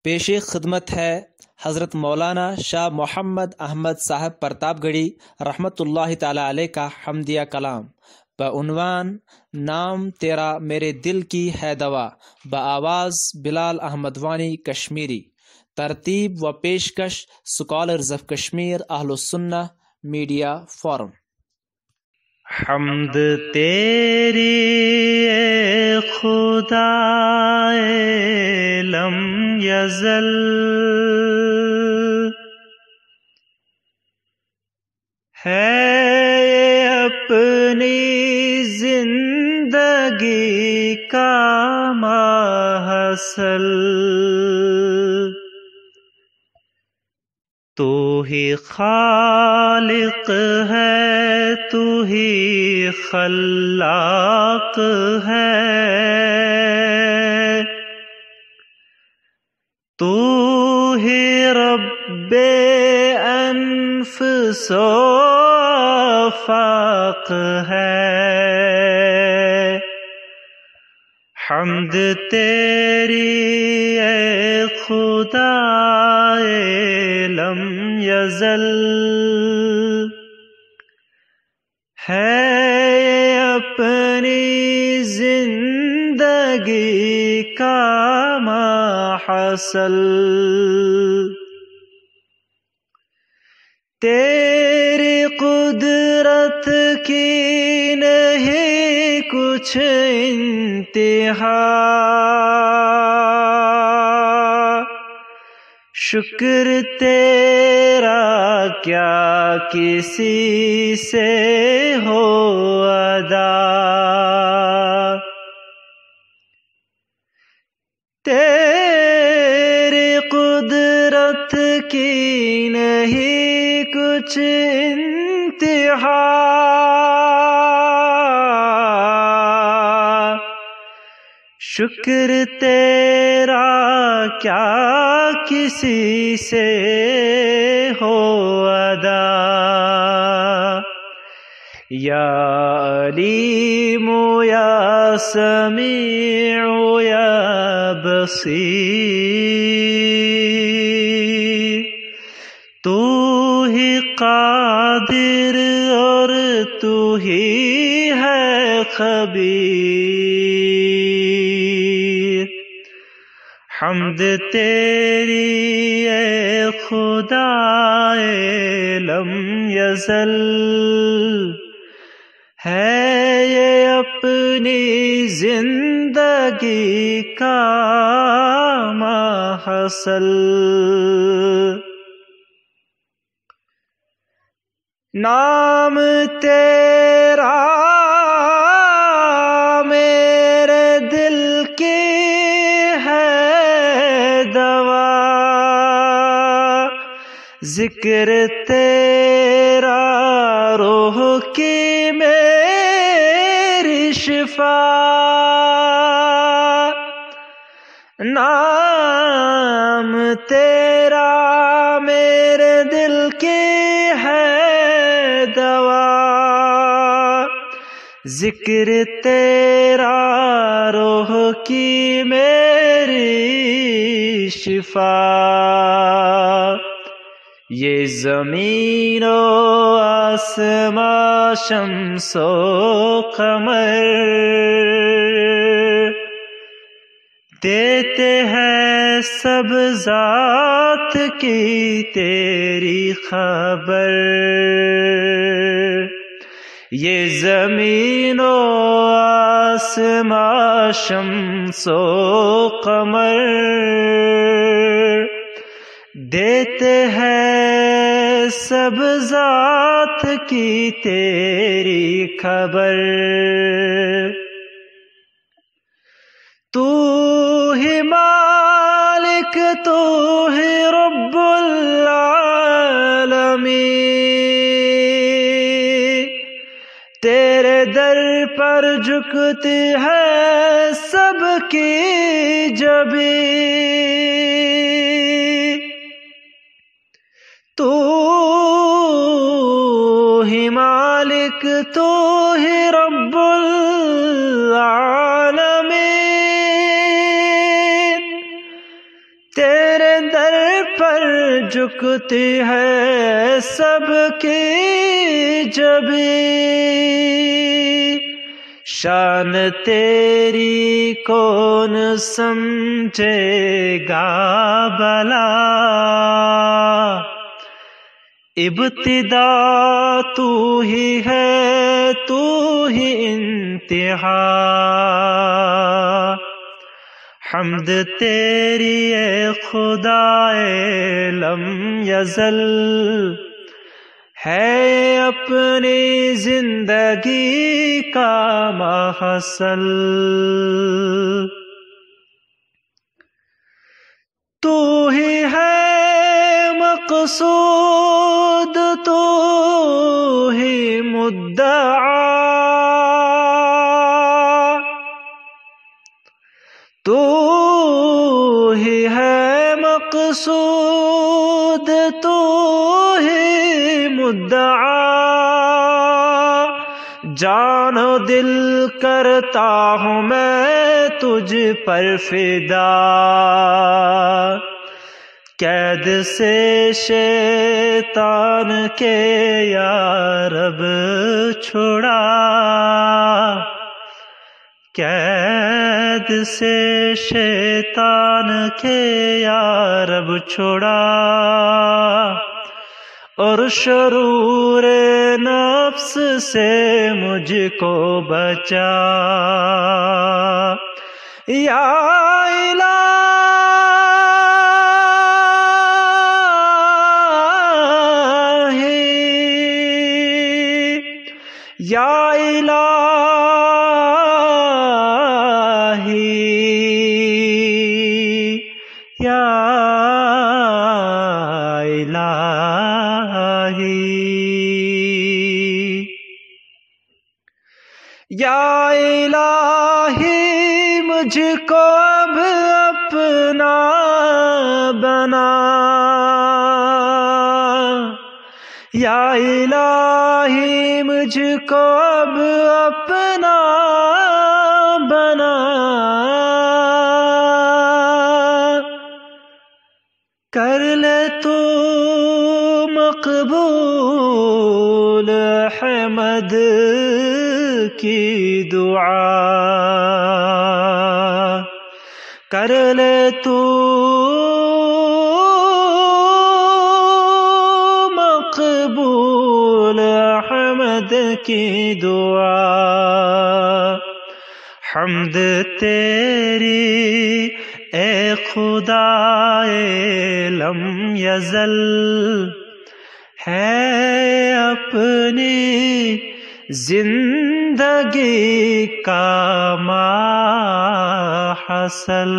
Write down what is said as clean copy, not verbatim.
پیش خدمت ہے حضرت مولانا شاہ محمد احمد صاحب پرتاپ گڑھی رحمۃ اللہ تعالی علیہ کا حمدیہ کلام بعنوان نام تیرا میرے دل کی ہے دوا، بآواز بلال احمد وانی کشمیری۔ ترتیب و پیشکش سکالرز آف کشمیر اہل السنہ میڈیا فورم۔ حمد تیری اے خدا لم یزل، ہے اپنی زندگی کا محصل، تو ہی خالق ہے، تو ہی خلاق ہے، تو ہی رب انفس و آفاق ہے۔ حمد تیری اے خدا لم یزل، ہے اپنی زندگی کا محصل، تیری قدرت کی نہیں کچھ انتہا، شکر تیرا کیا کسی سے ہو ادا، تیری قدرت کی نہیں کچھ انتہا، شکر تیرا کیا کسی سے ہو ادا، یا علیم یا سمیع یا بصیر، تو ہی قادر اور تو ہی ہے خبیر۔ حمد تیری اے خدا لم یزل، ہے یہ اپنی زندگی کا محصل، نام تیرا میرے دل کی ہے دوا، ذکر تیرا روح کی میری شفا، نام تیرا میرے دل کی ہے دوا، ذکر تیرا روح کی میری شفا، یہ زمین و آسمان شمس و قمر دیتے ہیں سب ذات کی تیری خبر، یہ زمین و آسمان شمس و قمر دیتے ہیں سب ذات کی تیری خبر، تو ہی مالک، تو ہی رب العالمین، تیرے در پر جھکتی ہے سب کی جبین، تو ہی مالک، تو ہی رب العالمین، تیرے در پر جھکتی ہے سب کی جبیں، شان تیری کون سمجھے گا بھلا، ابتدا تو ہی ہے تو ہی انتہا، حمد تیری اے خدائے لم یزل، ہے اپنی زندگی کا محصل، تو ہی ہے مقصود تو ہی مدعا، تو ہی ہے مقصود تو ہی مدعا، جان و دل کرتا ہوں میں تجھ پر فدا، قید سے شیطان کے یا رب چھڑا، قید سے شیطان کے یا رب چھڑا، اور شرور نفس سے مجھ کو بچا، یا الہی یا الہی یا الہی یا الہی، مجھ کو اب اپنا بنا، یا الہی مجھ کو اب اپنا بنا، کر لے تو مقبول احمد کی دعا، کر لے تو مقبول احمد کی دعا، حمد تیری اے خدائے لم یزل، ہے اپنی زندگی کا محصل۔